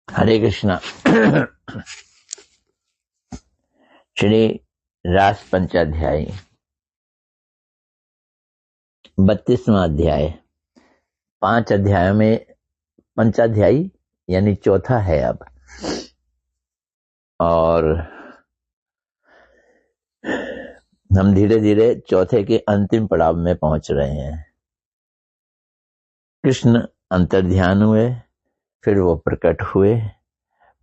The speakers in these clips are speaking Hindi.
हरे कृष्णा। श्री रास पंचाध्याय 32वां अध्याय। 5 अध्यायों में पंचाध्यायी यानी चौथा है अब, और हम धीरे धीरे चौथे के अंतिम पड़ाव में पहुंच रहे हैं। कृष्ण अंतर्ध्यान हुए, फिर वो प्रकट हुए,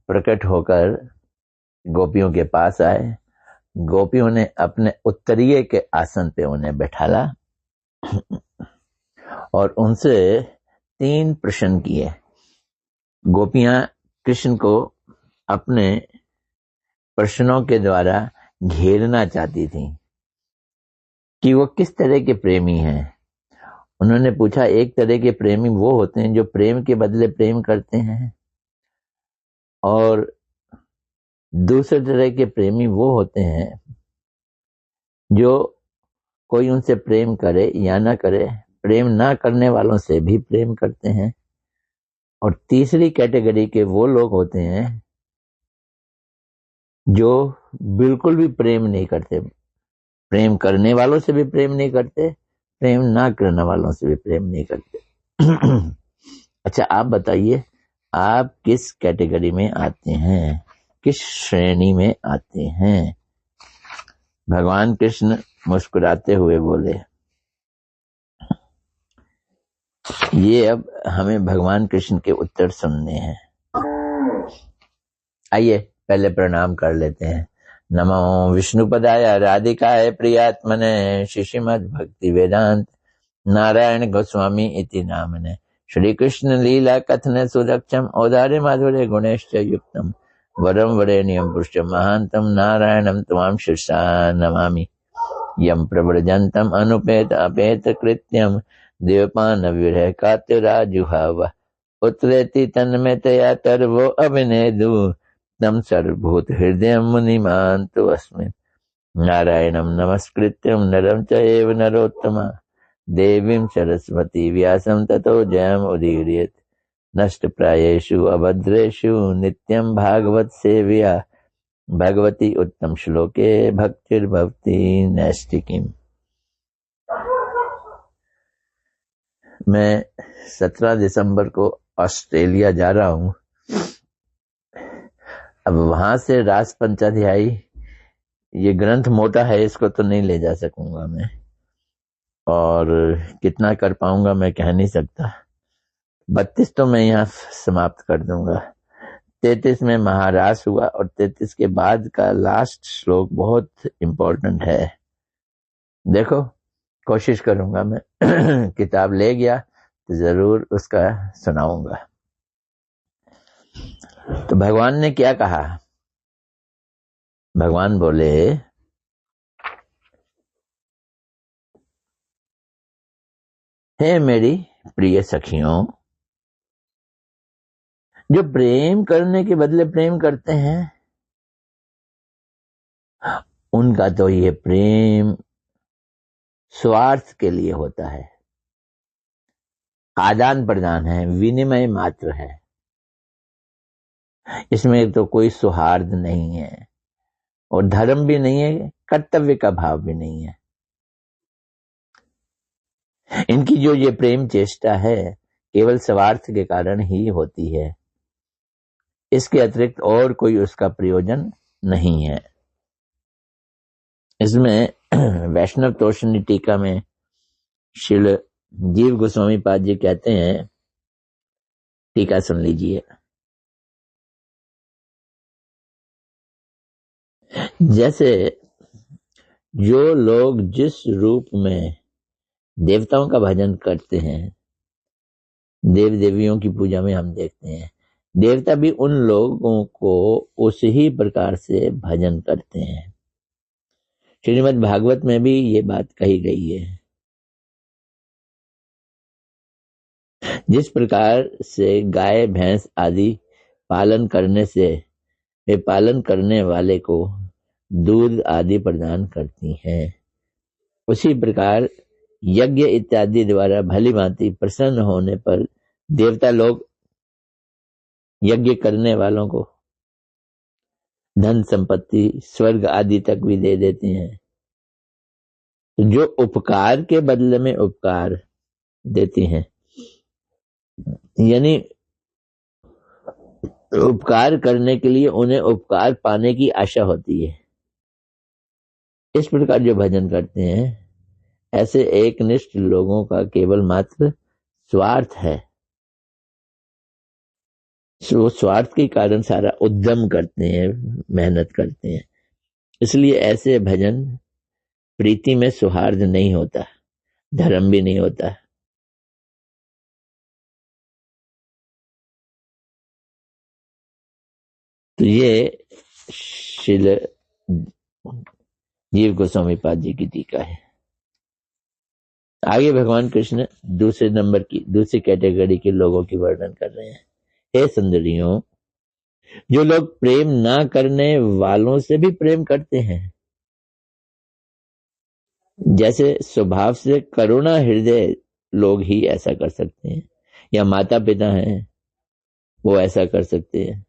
प्रकट होकर गोपियों के पास आए। गोपियों ने अपने उत्तरीय के आसन पे उन्हें बैठाला और उनसे 3 प्रश्न किए। गोपियां कृष्ण को अपने प्रश्नों के द्वारा घेरना चाहती थीं कि वो किस तरह के प्रेमी हैं। उन्होंने पूछा, एक तरह के प्रेमी वो होते हैं जो प्रेम के बदले प्रेम करते हैं, और दूसरे तरह के प्रेमी वो होते हैं जो कोई उनसे प्रेम करे या ना करे, प्रेम ना करने वालों से भी प्रेम करते हैं। और तीसरी कैटेगरी के वो लोग होते हैं जो बिल्कुल भी प्रेम नहीं करते, प्रेम करने वालों से भी प्रेम नहीं करते, प्रेम ना करने वालों से भी प्रेम नहीं करते। अच्छा, आप बताइए, आप किस कैटेगरी में आते हैं, किस श्रेणी में आते हैं? भगवान कृष्ण मुस्कुराते हुए बोले। ये अब हमें भगवान कृष्ण के उत्तर सुनने हैं। आइए पहले प्रणाम कर लेते हैं। नमो विष्णुपदाय राधिकाय प्रियात्मने श्रीमद् भक्ति वेदांत नारायण गोस्वामी इति नामने। श्री कृष्ण लीला कथन सुदक्षम औदार्य माधुर्य गुणेश्च युक्तम वरम वरेण्यम पुष्ट महांतम नारायणम त्वां शीर्षा नमामि। यम प्रव्रजंतम अनुपेत अपेत कृत्यम देवपान विरह कात्युराजुहाव उत्रेति तन्मयतया तर्वो अभिनेदु तम सर्वभूत हृदय मुनिमान्तु अस्मिन्। नारायणं नमस्कृत्यं नरं चैव नरोत्तमा देवीं सरस्वती व्यासं ततो जयम् उदीरयेत्। नष्टप्रायेषु अभद्रेषु नित्यं भागवत सेव्या भगवती उत्तम श्लोके भक्तिर्भवति नैष्टिकीम्। मैं 17 दिसंबर को ऑस्ट्रेलिया जा रहा हूँ। अब वहां से रास पंचाध्यायी, ये ग्रंथ मोटा है, इसको तो नहीं ले जा सकूंगा मैं, और कितना कर पाऊंगा मैं कह नहीं सकता। 32 तो मैं यहाँ समाप्त कर दूंगा। 33 में महारास हुआ, और 33 के बाद का लास्ट श्लोक बहुत इम्पोर्टेंट है। देखो, कोशिश करूंगा मैं। किताब ले गया तो जरूर उसका सुनाऊंगा। तो भगवान ने क्या कहा? भगवान बोले, हे मेरी प्रिय सखियों, जो प्रेम करने के बदले प्रेम करते हैं, उनका तो ये प्रेम स्वार्थ के लिए होता है, आदान प्रदान है, विनिमय मात्र है। इसमें तो कोई सौहार्द नहीं है, और धर्म भी नहीं है, कर्तव्य का भाव भी नहीं है। इनकी जो ये प्रेम चेष्टा है, केवल स्वार्थ के कारण ही होती है। इसके अतिरिक्त और कोई उसका प्रयोजन नहीं है। इसमें वैष्णव तोषणी टीका में श्रील जीव गोस्वामी पाद जी कहते हैं, टीका सुन लीजिए। जैसे जो लोग जिस रूप में देवताओं का भजन करते हैं, देव देवियों की पूजा में हम देखते हैं, देवता भी उन लोगों को उसी प्रकार से भजन करते हैं। श्रीमद् भागवत में भी ये बात कही गई है। जिस प्रकार से गाय भैंस आदि पालन करने से वे पालन करने वाले को दूध आदि प्रदान करती हैं, उसी प्रकार यज्ञ इत्यादि द्वारा भली भांति प्रसन्न होने पर देवता लोग यज्ञ करने वालों को धन संपत्ति स्वर्ग आदि तक भी दे देते हैं। तो जो उपकार के बदले में उपकार देती हैं, यानी उपकार करने के लिए उन्हें उपकार पाने की आशा होती है, इस प्रकार जो भजन करते हैं, ऐसे एकनिष्ठ लोगों का केवल मात्र स्वार्थ है। वो स्वार्थ के कारण सारा उद्यम करते हैं, मेहनत करते हैं, इसलिए ऐसे भजन प्रीति में सौहार्द नहीं होता, धर्म भी नहीं होता। तो ये श्रील जीव गोस्वामी पाद जी की टीका है। आगे भगवान कृष्ण दूसरी कैटेगरी के लोगों की वर्णन कर रहे हैं। हे सुंदरियों, जो लोग प्रेम ना करने वालों से भी प्रेम करते हैं, जैसे स्वभाव से करुणा हृदय लोग ही ऐसा कर सकते हैं, या माता पिता हैं वो ऐसा कर सकते हैं,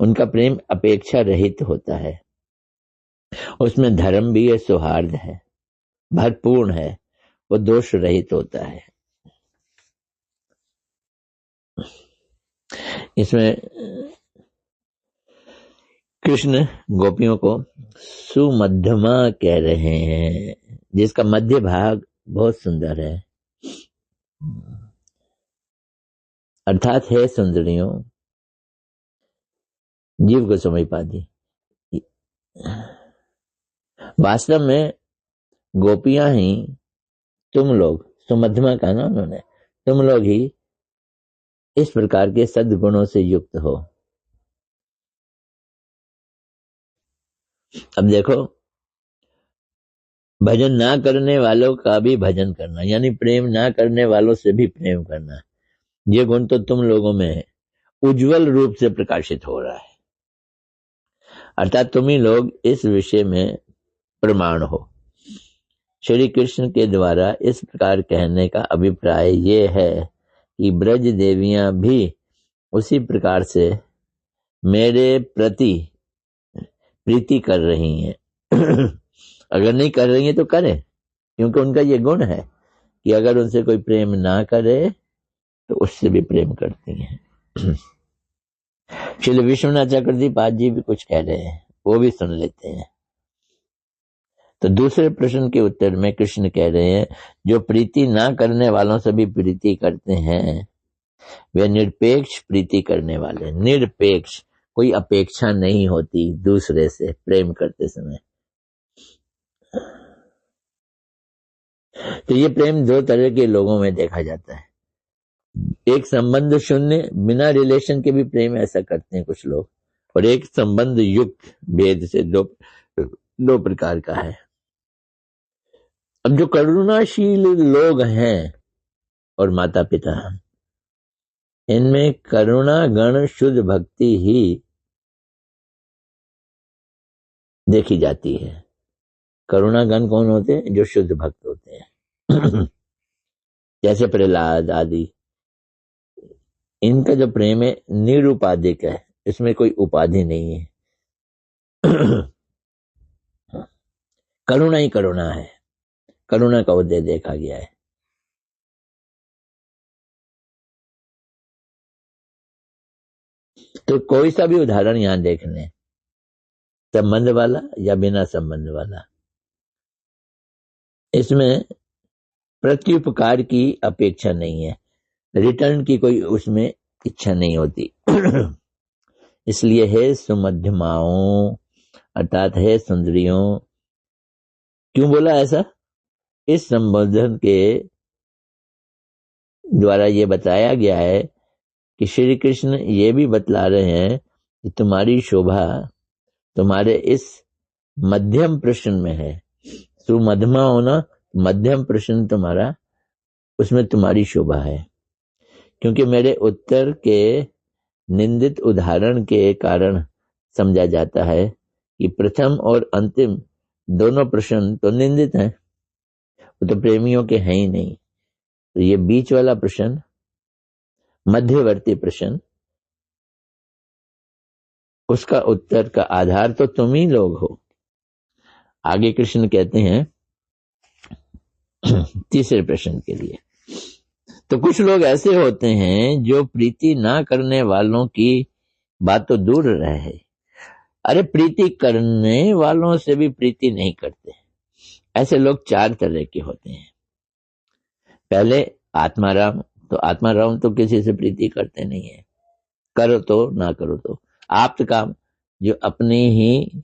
उनका प्रेम अपेक्षा रहित होता है, उसमें धर्म भी है, सौहार्द है, भरपूर्ण है, वो दोष रहित होता है। इसमें कृष्ण गोपियों को सुमध्यमा कह रहे हैं, जिसका मध्य भाग बहुत सुंदर है। अर्थात है सुंदरियों, जीव गोस्वामी पाद जी, वास्तव में गोपियां ही तुम लोग, सुमध्यमा का ना उन्होंने, तुम लोग ही इस प्रकार के सद्गुणों से युक्त हो। अब देखो, भजन ना करने वालों का भी भजन करना, यानी प्रेम ना करने वालों से भी प्रेम करना, ये गुण तो तुम लोगों में उज्जवल रूप से प्रकाशित हो रहा है। अर्थात तुम ही लोग इस विषय में प्रमाण हो। श्री कृष्ण के द्वारा इस प्रकार कहने का अभिप्राय ये है कि ब्रज देवियां भी उसी प्रकार से मेरे प्रति प्रीति कर रही हैं। अगर नहीं कर रही हैं तो करें, क्योंकि उनका ये गुण है कि अगर उनसे कोई प्रेम ना करे तो उससे भी प्रेम करती हैं। श्री विश्वनाथ चक्रवर्ती पाद जी भी कुछ कह रहे हैं, वो भी सुन लेते हैं। तो दूसरे प्रश्न के उत्तर में कृष्ण कह रहे हैं, जो प्रीति ना करने वालों से भी प्रीति करते हैं, वे निरपेक्ष प्रीति करने वाले। निरपेक्ष, कोई अपेक्षा नहीं होती दूसरे से प्रेम करते समय। तो ये प्रेम दो तरह के लोगों में देखा जाता है। एक संबंध शून्य, बिना रिलेशन के भी प्रेम ऐसा करते हैं कुछ लोग, और एक संबंध युक्त भेद से दो प्रकार का है। अब जो करुणाशील लोग हैं और माता पिता, इनमें करुणा गण शुद्ध भक्ति ही देखी जाती है। करुणा गण कौन होते हैं? जो शुद्ध भक्त होते हैं। जैसे प्रहलाद आदि, इनका जो प्रेम है निरुपाधिक है, इसमें कोई उपाधि नहीं है। करुणा ही करुणा है, करुणा का उदय देखा गया है। तो कोई सा भी उदाहरण यहां देख लें, संबंध वाला या बिना संबंध वाला, इसमें प्रत्युपकार की अपेक्षा नहीं है, रिटर्न की कोई उसमें इच्छा नहीं होती। इसलिए है सुमध्यमाओं, अर्थात है सुंदरियों। क्यों बोला ऐसा? इस संबोधन के द्वारा ये बताया गया है कि श्री कृष्ण ये भी बतला रहे हैं कि तुम्हारी शोभा तुम्हारे इस मध्यम प्रश्न में है। सुमध्यमा होना, मध्यम प्रश्न तुम्हारा, उसमें तुम्हारी शोभा है। क्योंकि मेरे उत्तर के निंदित उदाहरण के कारण समझा जाता है कि प्रथम और अंतिम दोनों प्रश्न तो निंदित हैं, वो तो प्रेमियों के हैं ही नहीं। तो ये बीच वाला प्रश्न, मध्यवर्ती प्रश्न, उसका उत्तर का आधार तो तुम ही लोग हो। आगे कृष्ण कहते हैं तीसरे प्रश्न के लिए, तो कुछ लोग ऐसे होते हैं जो प्रीति ना करने वालों की बात तो दूर रहे, अरे प्रीति करने वालों से भी प्रीति नहीं करते। ऐसे लोग चार तरह के होते हैं। पहले आत्माराम, तो आत्माराम तो किसी से प्रीति करते नहीं है, करो तो ना करो तो। आप्त काम, जो अपनी ही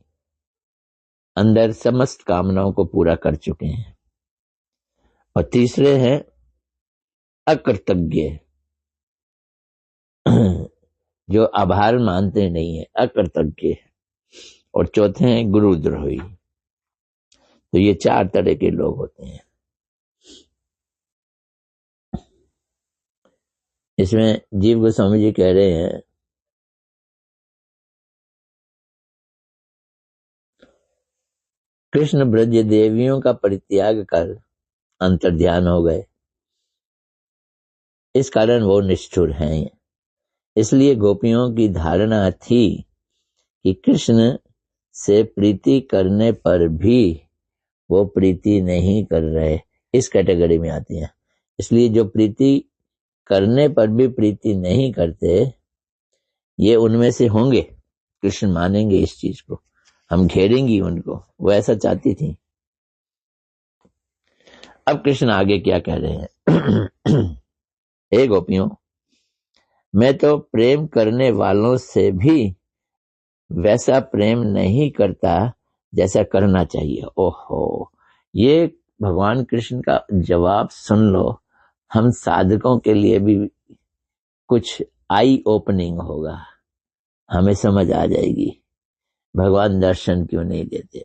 अंदर समस्त कामनाओं को पूरा कर चुके हैं। और तीसरे हैं अकृतज्ञ, जो आभार मानते नहीं है, अकृतज्ञ। और चौथे हैं गुरुद्रोही। तो ये चार तरह के लोग होते हैं। इसमें जीव गोस्वामी जी कह रहे हैं, कृष्ण ब्रज देवियों का परित्याग कर अंतर्ध्यान हो गए, इस कारण वो निष्ठुर हैं। इसलिए गोपियों की धारणा थी कि कृष्ण से प्रीति करने पर भी वो प्रीति नहीं कर रहे, इस कैटेगरी में आती हैं। इसलिए जो प्रीति करने पर भी प्रीति नहीं करते, ये उनमें से होंगे। कृष्ण मानेंगे इस चीज को, हम घेरेंगी उनको, वो ऐसा चाहती थी। अब कृष्ण आगे क्या कह रहे हैं? हे गोपियों, मैं तो प्रेम करने वालों से भी वैसा प्रेम नहीं करता जैसा करना चाहिए। ओहो, ये भगवान कृष्ण का जवाब सुन लो, हम साधकों के लिए भी कुछ आई ओपनिंग होगा, हमें समझ आ जाएगी भगवान दर्शन क्यों नहीं देते।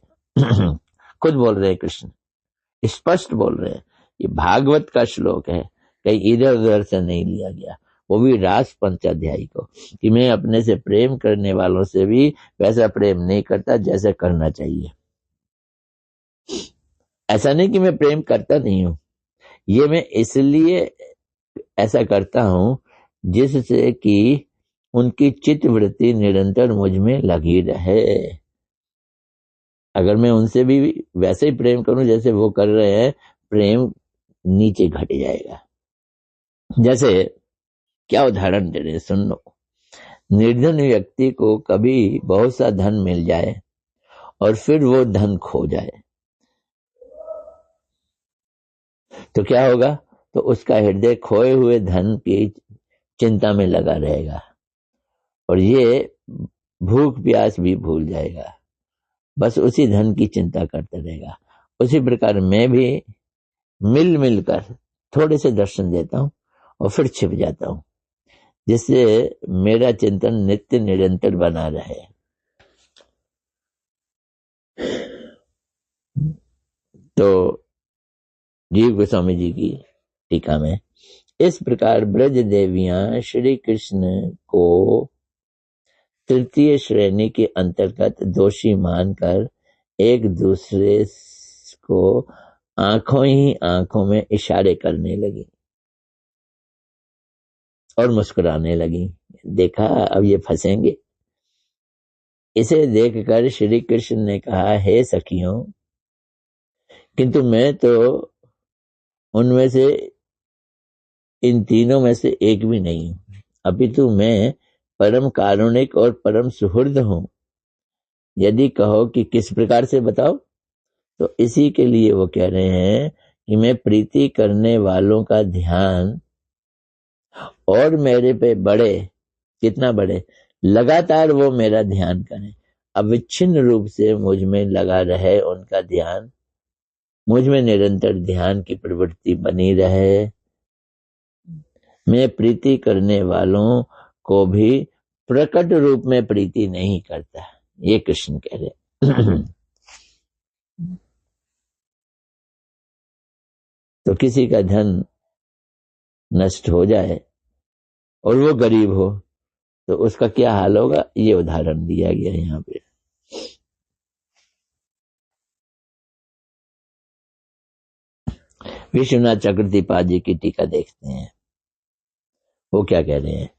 खुद बोल रहे हैं कृष्ण, स्पष्ट बोल रहे हैं। ये भागवत का श्लोक है, कहीं इधर उधर से नहीं लिया गया, वो भी रास पंचाध्यायी को, कि मैं अपने से प्रेम करने वालों से भी वैसा प्रेम नहीं करता जैसा करना चाहिए। ऐसा नहीं कि मैं प्रेम करता नहीं हूं, ये मैं इसलिए ऐसा करता हूं जिससे कि उनकी चित्तवृत्ति निरंतर मुझ में लगी रहे। अगर मैं उनसे भी वैसे ही प्रेम करूं जैसे वो कर रहे हैं, प्रेम नीचे घट जाएगा। जैसे क्या उदाहरण दे रहे, सुन लो। निर्धन व्यक्ति को कभी बहुत सा धन मिल जाए और फिर वो धन खो जाए, तो क्या होगा? तो उसका हृदय खोए हुए धन की चिंता में लगा रहेगा और ये भूख प्यास भी भूल जाएगा, बस उसी धन की चिंता करता रहेगा। उसी प्रकार मैं भी मिल मिलकर थोड़े से दर्शन देता हूं और फिर छिप जाता हूं, जिससे मेरा चिंतन नित्य निरंतर बना रहे। तो जीव गोस्वामी जी की टीका में, इस प्रकार ब्रज देवियां श्री कृष्ण को तृतीय श्रेणी के अंतर्गत दोषी मानकर एक दूसरे को आंखों ही आंखों में इशारे करने लगी और मुस्कुराने लगी। देखा, अब ये फंसेंगे। इसे देखकर श्री कृष्ण ने कहा, हे सखियों, किंतु मैं तो उनमें से, इन तीनों में से एक भी नहीं हूं, अपितु मैं परम कारुणिक और परम सुहृद हूं। यदि कहो कि किस प्रकार से बताओ, तो इसी के लिए वो कह रहे हैं कि मैं प्रीति करने वालों का ध्यान और मेरे पे बढ़े, कितना बढ़े, लगातार वो मेरा ध्यान करें, अविच्छिन्न रूप से मुझ में लगा रहे, उनका ध्यान मुझ में निरंतर ध्यान की प्रवृत्ति बनी रहे। मैं प्रीति करने वालों को भी प्रकट रूप में प्रीति नहीं करता, ये कृष्ण कह रहे। तो किसी का धन नष्ट हो जाए और वो गरीब हो, तो उसका क्या हाल होगा, ये उदाहरण दिया गया है यहाँ पे। विश्वनाथ चक्रवर्ती जी की टीका देखते हैं, वो क्या कह रहे हैं।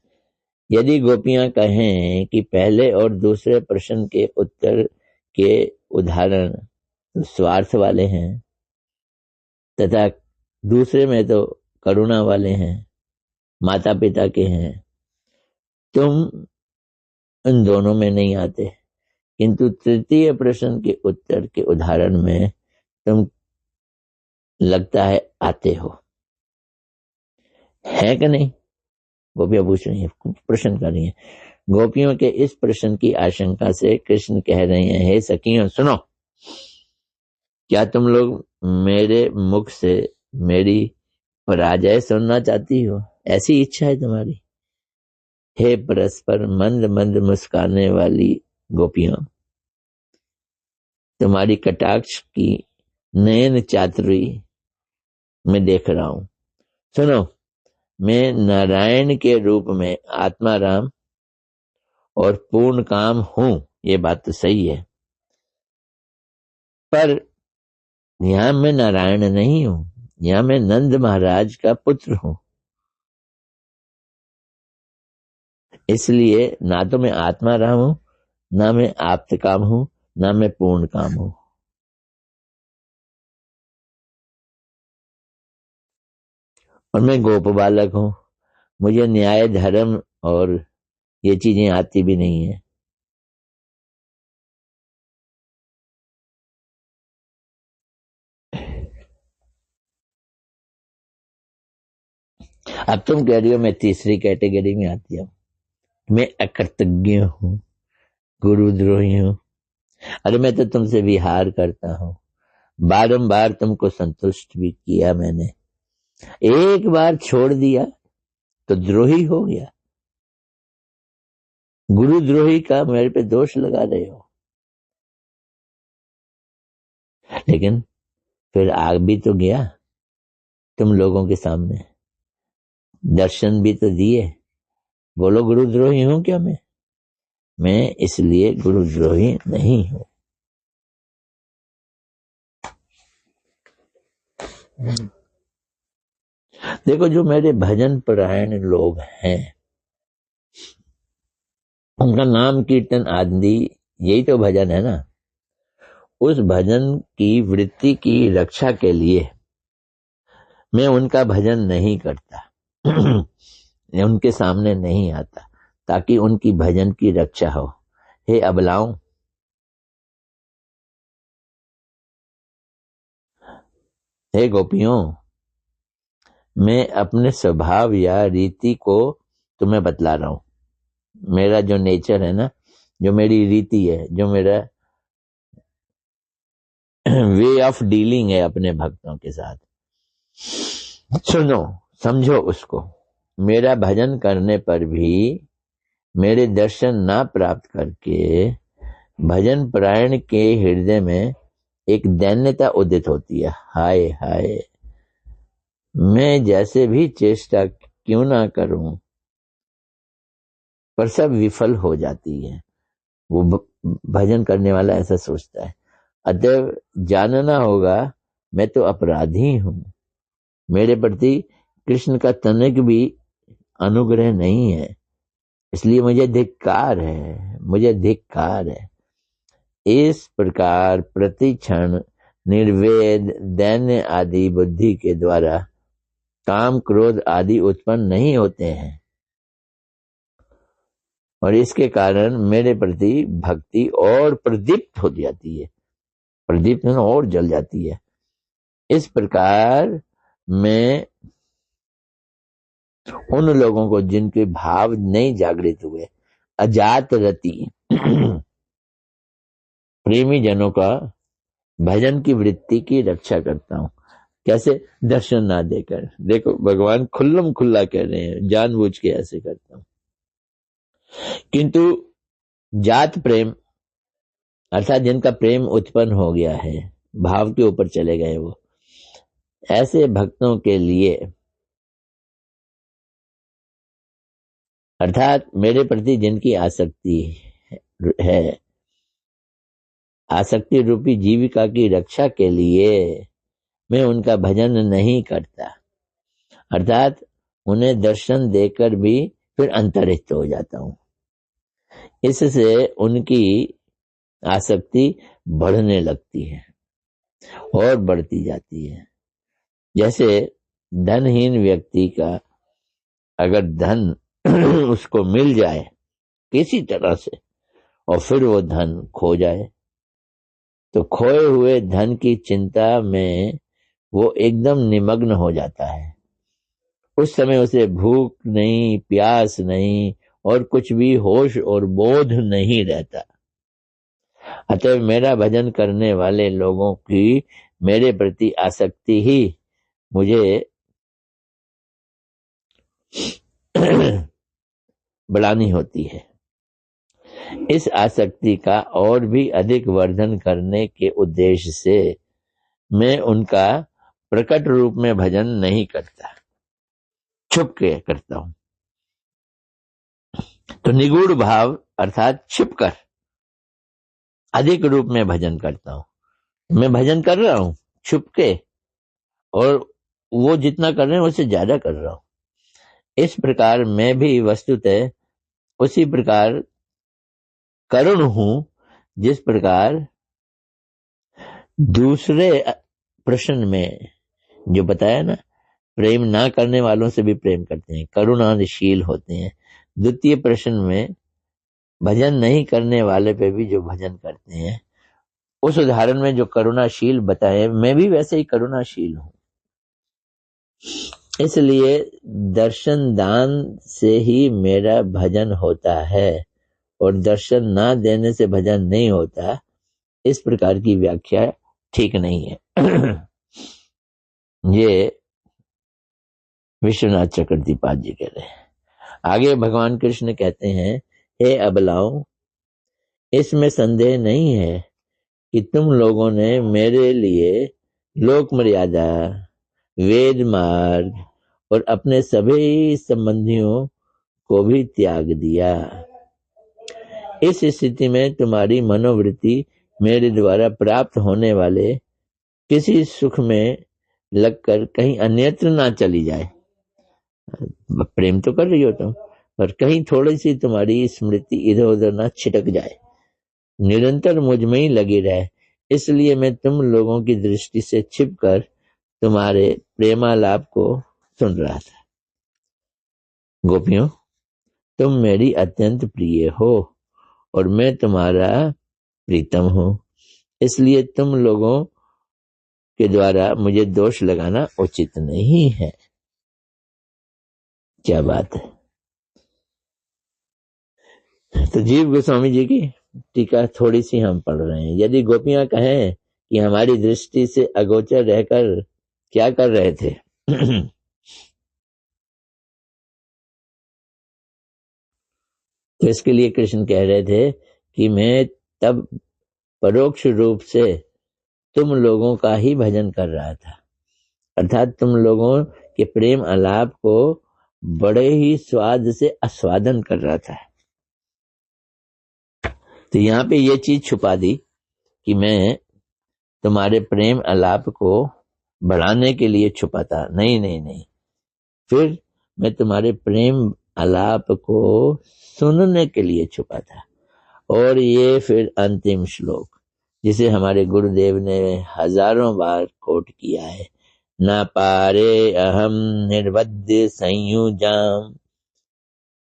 यदि गोपियां कहें कि पहले और दूसरे प्रश्न के उत्तर के उदाहरण स्वार्थ वाले हैं तथा दूसरे में तो करुणा वाले हैं, माता पिता के हैं, तुम उन दोनों में नहीं आते, किंतु तृतीय प्रश्न के उत्तर के उदाहरण में तुम लगता है आते हो, है कि नहीं? गोपियां पूछ रही हैं, प्रश्न कर रही हैं। गोपियों के इस प्रश्न की आशंका से कृष्ण कह रहे हैं, हे सखियों सुनो, क्या तुम लोग मेरे मुख से मेरी पराजय सुनना चाहती हो? ऐसी इच्छा है तुम्हारी? हे परस्पर मंद मंद मुस्काने वाली गोपियों, तुम्हारी कटाक्ष की नयन चातुरी में देख रहा हूं। सुनो, मैं नारायण के रूप में आत्मा राम और पूर्ण काम हूं, ये बात तो सही है, पर यहां मैं नारायण नहीं हूं, यहां मैं नंद महाराज का पुत्र हूं। इसलिए ना तो मैं आत्मा राम हूं, ना मैं आप्त काम हूं, ना मैं पूर्ण काम हूं। और मैं गोप बालक हूं, मुझे न्याय धर्म और ये चीजें आती भी नहीं है। अब तुम कह रही हो मैं तीसरी कैटेगरी में आती हूं, मैं अकृतज्ञ हूं, गुरुद्रोही हूं। अरे मैं तो तुमसे विहार करता हूं, बारंबार तुमको संतुष्ट भी किया मैंने, एक बार छोड़ दिया तो द्रोही हो गया। गुरुद्रोही का मेरे पे दोष लगा रहे हो। लेकिन फिर आ भी तो गया तुम लोगों के सामने, दर्शन भी तो दिए, बोलो गुरुद्रोही हूं क्या मैं इसलिए गुरुद्रोही नहीं हूं। देखो, जो मेरे भजन परायण लोग हैं उनका नाम कीर्तन आदि यही तो भजन है ना। उस भजन की वृत्ति की रक्षा के लिए मैं उनका भजन नहीं करता उनके सामने नहीं आता, ताकि उनकी भजन की रक्षा हो। हे अबलाओं, हे गोपियों, मैं अपने स्वभाव या रीति को तुम्हें बतला रहा हूं। मेरा जो नेचर है ना, जो मेरी रीति है, जो मेरा वे ऑफ डीलिंग है अपने भक्तों के साथ, सुनो, समझो उसको। मेरा भजन करने पर भी मेरे दर्शन ना प्राप्त करके भजन परायण के हृदय में एक दैन्यता उदित होती है। हाय हाय, मैं जैसे भी चेष्टा क्यों ना करूं, पर सब विफल हो जाती है। वो भजन करने वाला ऐसा सोचता है। अतः जानना होगा मैं तो अपराधी हूं, मेरे प्रति कृष्ण का तनिक भी अनुग्रह नहीं है, इसलिए मुझे धिक्कार है। इस प्रकार प्रति क्षण निर्वेद दैन्य आदि बुद्धि के द्वारा काम क्रोध आदि उत्पन्न नहीं होते हैं, और इसके कारण मेरे प्रति भक्ति और प्रदीप्त हो जाती है, प्रदीप्त और जल जाती है। इस प्रकार मैं उन लोगों को जिनके भाव नहीं जागृत हुए, अजात रति प्रेमी जनों का भजन की वृत्ति की रक्षा करता हूं। कैसे? दर्शन ना देकर। देखो, भगवान खुल्लम खुल्ला कह रहे हैं, जानबूझ के ऐसे करता हूं। किंतु जात प्रेम अर्थात जिनका प्रेम उत्पन्न हो गया है, भाव के ऊपर चले गए, वो ऐसे भक्तों के लिए अर्थात मेरे प्रति जिनकी आसक्ति है, आसक्ति रूपी जीविका की रक्षा के लिए मैं उनका भजन नहीं करता, अर्थात उन्हें दर्शन देकर भी फिर अंतरिष्ट हो जाता हूं। इससे उनकी आसक्ति बढ़ने लगती है और बढ़ती जाती है। जैसे धनहीन व्यक्ति का अगर धन उसको मिल जाए किसी तरह से और फिर वो धन खो जाए, तो खोए हुए धन की चिंता में वो एकदम निमग्न हो जाता है। उस समय उसे भूख नहीं, प्यास नहीं और कुछ भी होश और बोध नहीं रहता। अतः मेरा भजन करने वाले लोगों की मेरे प्रति आसक्ति ही मुझे बढ़ानी होती है। इस आसक्ति का और भी अधिक वर्धन करने के उद्देश्य से मैं उनका प्रकट रूप में भजन नहीं करता, छुप के करता हूं। तो निगूढ़ भाव अर्थात छिपकर अधिक रूप में भजन करता हूं। मैं भजन कर रहा हूं छुप के, और वो जितना कर रहे हैं उससे ज्यादा कर रहा हूं। इस प्रकार मैं भी वस्तुतः उसी प्रकार करुण हूं जिस प्रकार दूसरे प्रश्न में जो बताया ना, प्रेम ना करने वालों से भी प्रेम करते हैं, करुणाशील होते हैं। द्वितीय प्रश्न में भजन नहीं करने वाले पे भी जो भजन करते हैं, उस उदाहरण में जो करुणाशील बताए, मैं भी वैसे ही करुणाशील हूं। इसलिए दर्शन दान से ही मेरा भजन होता है और दर्शन ना देने से भजन नहीं होता। इस प्रकार की व्याख्या ठीक नहीं है। ये विश्वनाथ चक्रवर्तीपाद जी कह रहे हैं। आगे भगवान कृष्ण कहते हैं, हे अबलाओं, इसमें संदेह नहीं है कि तुम लोगों ने मेरे लिए लोक मर्यादा, वेद मार्ग और अपने सभी संबंधियों को भी त्याग दिया। इस स्थिति में तुम्हारी मनोवृत्ति मेरे द्वारा प्राप्त होने वाले किसी सुख में लगकर कहीं अन्यत्र ना चली जाए। प्रेम तो कर रही हो तुम, पर कहीं थोड़ी सी तुम्हारी स्मृति इधर उधर ना छिटक जाए, निरंतर मुझ में ही लगी रहे। इसलिए मैं तुम लोगों की दृष्टि से छिपकर तुम्हारे प्रेमालाप को सुन रहा था। गोपियों, तुम मेरी अत्यंत प्रिय हो और मैं तुम्हारा प्रीतम हूं, इसलिए तुम लोगों के द्वारा मुझे दोष लगाना उचित नहीं है। क्या बात है। तो जीव गोस्वामी जी की टीका थोड़ी सी हम पढ़ रहे हैं। यदि गोपियां कहें कि हमारी दृष्टि से अगोचर रहकर क्या कर रहे थे, तो इसके लिए कृष्ण कह रहे थे कि मैं तब परोक्ष रूप से तुम लोगों का ही भजन कर रहा था, अर्थात तुम लोगों के प्रेम आलाप को बड़े ही स्वाद से आस्वादन कर रहा था। तो यहाँ पे ये चीज छुपा दी कि मैं तुम्हारे प्रेम आलाप को बढ़ाने के लिए छुपा था। नहीं नहीं नहीं, फिर मैं तुम्हारे प्रेम आलाप को सुनने के लिए छुपा था। और ये फिर अंतिम श्लोक जिसे हमारे गुरुदेव ने हजारों बार कोट किया है, न पारे अहम निर्वद्य संयुजाम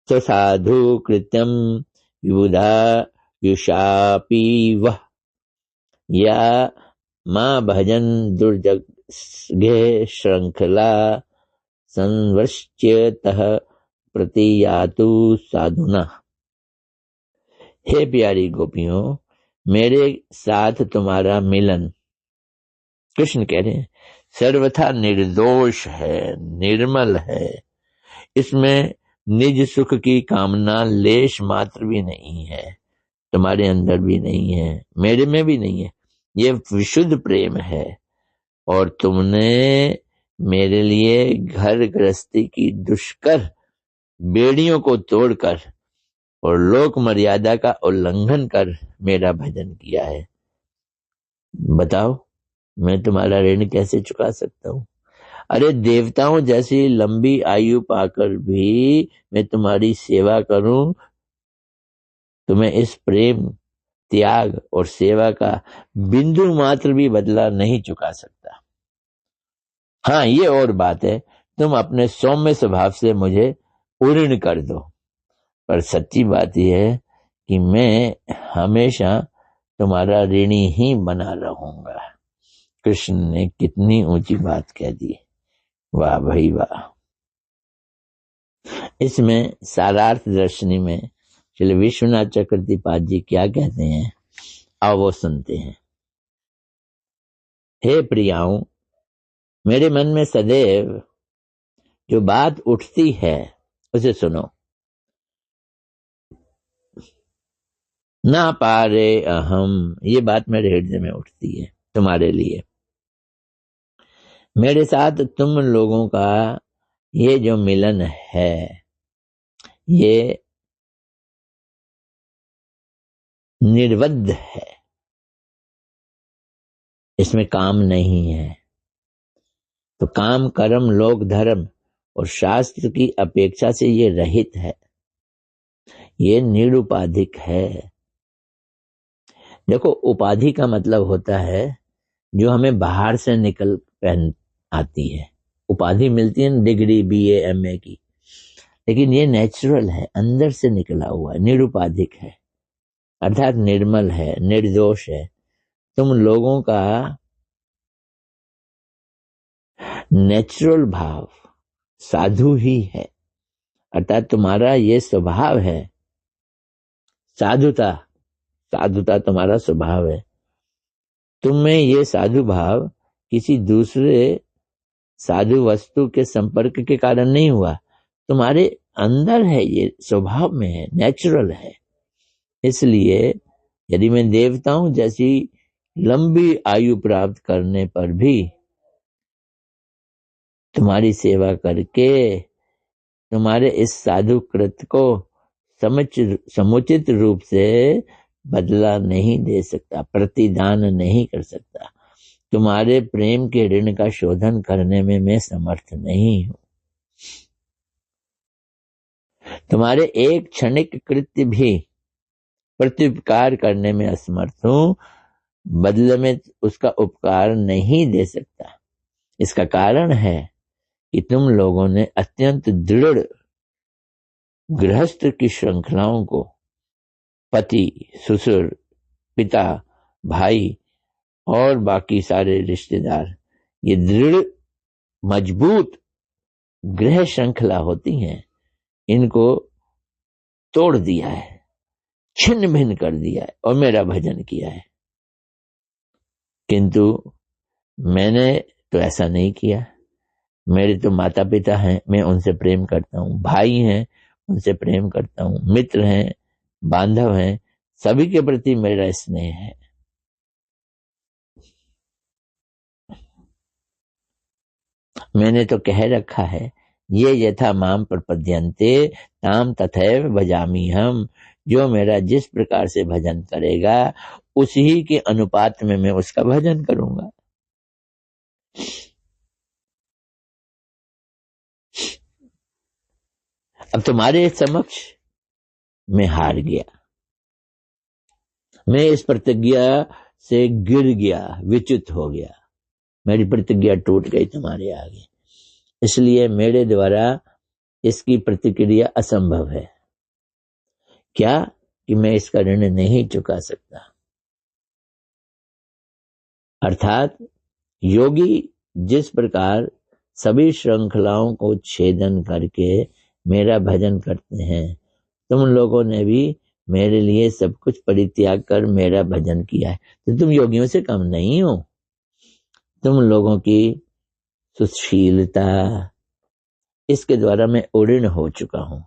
तो साधु कृत्यम विबुधा युषापी वह, या माँ भजन दुर्जगे श्रृंखला संवृश्यतः प्रतियातु साधुना। हे प्यारी गोपियों, मेरे साथ तुम्हारा मिलन, कृष्ण कह रहे हैं, सर्वथा निर्दोष है, निर्मल है। इसमें निज सुख की कामना लेश मात्र भी नहीं है, तुम्हारे अंदर भी नहीं है, मेरे में भी नहीं है। ये विशुद्ध प्रेम है। और तुमने मेरे लिए घर गृहस्थी की दुष्कर बेड़ियों को तोड़कर और लोक मर्यादा का उल्लंघन कर मेरा भजन किया है। बताओ, मैं तुम्हारा ऋण कैसे चुका सकता हूं? अरे देवताओं जैसी लंबी आयु पाकर भी मैं तुम्हारी सेवा करूं, तुम्हें इस प्रेम, त्याग और सेवा का बिंदु मात्र भी बदला नहीं चुका सकता। हाँ, ये और बात है, तुम अपने सौम्य स्वभाव से मुझे उऋण कर दो, पर सच्ची बात यह है कि मैं हमेशा तुम्हारा ऋणी ही बना रहूंगा। कृष्ण ने कितनी ऊंची बात कह दी, वाह भाई वाह। इसमें सारार्थ दर्शनी में श्री विश्वनाथ चक्रवर्ती पाद जी क्या कहते हैं, आओ वो सुनते हैं। हे प्रियाओं, मेरे मन में सदैव जो बात उठती है उसे सुनो। ना पारे अहम, ये बात मेरे हृदय में उठती है तुम्हारे लिए। मेरे साथ तुम लोगों का ये जो मिलन है, ये निर्बद्ध है, इसमें काम नहीं है। तो काम, कर्म, लोक धर्म और शास्त्र की अपेक्षा से ये रहित है, ये निरुपाधिक है। देखो, उपाधि का मतलब होता है जो हमें बाहर से निकल पहन आती है। उपाधि मिलती है डिग्री BA MA की, लेकिन ये नेचुरल है, अंदर से निकला हुआ है, निरुपाधिक है, अर्थात निर्मल है, निर्दोष है। तुम लोगों का नेचुरल भाव साधु ही है, अर्थात तुम्हारा ये स्वभाव है, साधुता, साधुता तुम्हारा स्वभाव है। तुम्हें ये साधु भाव किसी दूसरे साधु वस्तु के संपर्क के कारण नहीं हुआ, तुम्हारे अंदर है, ये स्वभाव में है, नेचुरल है। इसलिए यदि मैं देवताओं जैसी लंबी आयु प्राप्त करने पर भी तुम्हारी सेवा करके तुम्हारे इस साधु कृत्य को समुचित रूप से बदला नहीं दे सकता, प्रतिदान नहीं कर सकता, तुम्हारे प्रेम के ऋण का शोधन करने में मैं समर्थ नहीं हूं। तुम्हारे एक क्षणिक कृत्य भी प्रत्युपकार करने में असमर्थ हूं, बदले में उसका उपकार नहीं दे सकता। इसका कारण है कि तुम लोगों ने अत्यंत दृढ़ गृहस्थ की श्रृंखलाओं को, पति, ससुर, पिता, भाई और बाकी सारे रिश्तेदार, ये दृढ़ मजबूत गृह श्रृंखला होती हैं, इनको तोड़ दिया है, छिन्न भिन्न कर दिया है और मेरा भजन किया है। किंतु मैंने तो ऐसा नहीं किया। मेरे तो माता पिता हैं, मैं उनसे प्रेम करता हूं, भाई हैं, उनसे प्रेम करता हूं, मित्र हैं, बांधव हैं, सभी के प्रति मेरा स्नेह है। मैंने तो कह रखा है, ये यथा माम प्रपद्यन्ते ताम तथैव भजामि हम, जो मेरा जिस प्रकार से भजन करेगा उसी के अनुपात में मैं उसका भजन करूंगा। अब तुम्हारे समक्ष मैं हार गया, मैं इस प्रतिज्ञा से गिर गया, विच्युत हो गया, मेरी प्रतिज्ञा टूट गई तुम्हारे आगे, इसलिए मेरे द्वारा इसकी प्रतिक्रिया असंभव है। क्या कि मैं इसका ऋण नहीं चुका सकता। अर्थात योगी जिस प्रकार सभी श्रृंखलाओं को छेदन करके मेरा भजन करते हैं, तुम लोगों ने भी मेरे लिए सब कुछ परित्याग कर मेरा भजन किया है, तो तुम योगियों से कम नहीं हो। तुम लोगों की सुशीलता, इसके द्वारा मैं उऋण हो चुका हूं,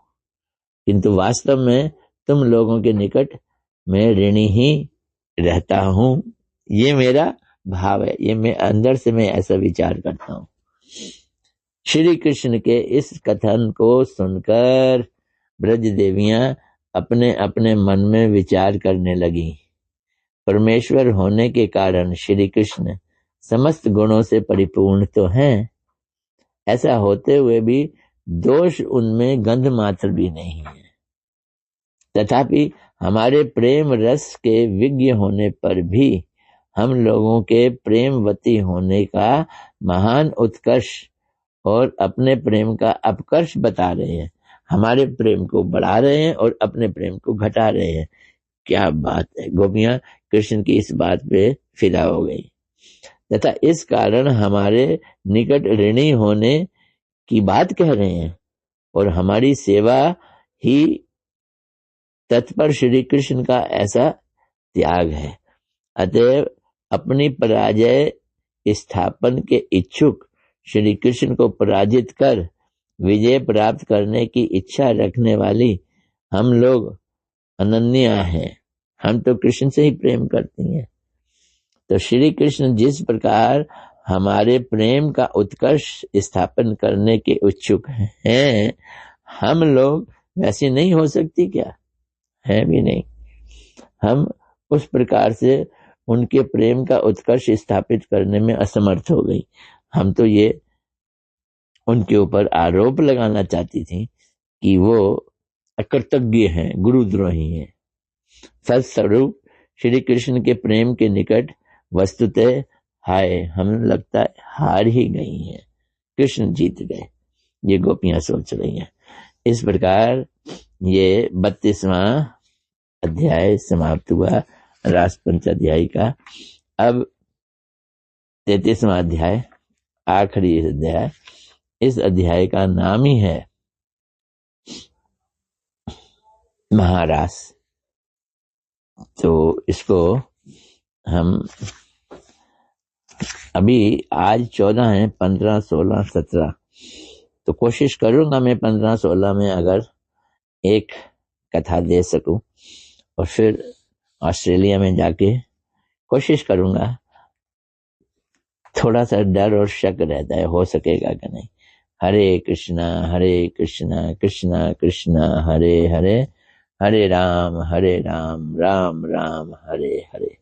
किंतु वास्तव में तुम लोगों के निकट मैं ऋणी ही रहता हूं। ये मेरा भाव है, ये मैं अंदर से मैं ऐसा विचार करता हूं। श्री कृष्ण के इस कथन को सुनकर ब्रज देवियां अपने अपने मन में विचार करने लगी। परमेश्वर होने के कारण श्री कृष्ण समस्त गुणों से परिपूर्ण तो हैं, ऐसा होते हुए भी दोष उनमें गंध मात्र भी नहीं है। तथापि हमारे प्रेम रस के विज्ञ होने पर भी हम लोगों के प्रेमवती होने का महान उत्कर्ष और अपने प्रेम का अपकर्ष बता रहे हैं। हमारे प्रेम को बढ़ा रहे हैं और अपने प्रेम को घटा रहे हैं। क्या बात है! गोपियां कृष्ण की इस बात पे फिदा हो गई तथा इस कारण हमारे निकट ऋणी होने की बात कह रहे हैं और हमारी सेवा ही तत्पर श्री कृष्ण का ऐसा त्याग है। अतएव अपनी पराजय स्थापन के इच्छुक श्री कृष्ण को पराजित कर विजय प्राप्त करने की इच्छा रखने वाली हम लोग अनन्या हैं। हम तो कृष्ण से ही प्रेम करती हैं। तो श्री कृष्ण जिस प्रकार हमारे प्रेम का उत्कर्ष स्थापन करने के इच्छुक हैं, हम लोग वैसे नहीं हो सकती क्या? है भी नहीं। हम उस प्रकार से उनके प्रेम का उत्कर्ष स्थापित करने में असमर्थ हो गई। हम तो ये उनके ऊपर आरोप लगाना चाहती थी कि वो अकृतज्ञ हैं, गुरुद्रोही हैं। फलस्वरूप श्री कृष्ण के प्रेम के निकट वस्तुतः हम लगता है हार ही गई हैं, कृष्ण जीत गए, ये गोपियां सोच रही हैं। इस प्रकार ये 32वां अध्याय समाप्त हुआ रास पंचाध्यायी का। अब 33वां अध्याय, आखिरी अध्याय। इस अध्याय का नाम ही है महारास। तो इसको हम अभी आज 14 है, 15, 16, 17, तो कोशिश करूंगा मैं 15, 16 में अगर एक कथा दे सकूं और फिर ऑस्ट्रेलिया में जाके कोशिश करूंगा। थोड़ा सा डर और शक रहता है, हो सकेगा कि नहीं। हरे कृष्णा कृष्णा कृष्णा हरे हरे, हरे राम राम राम हरे हरे।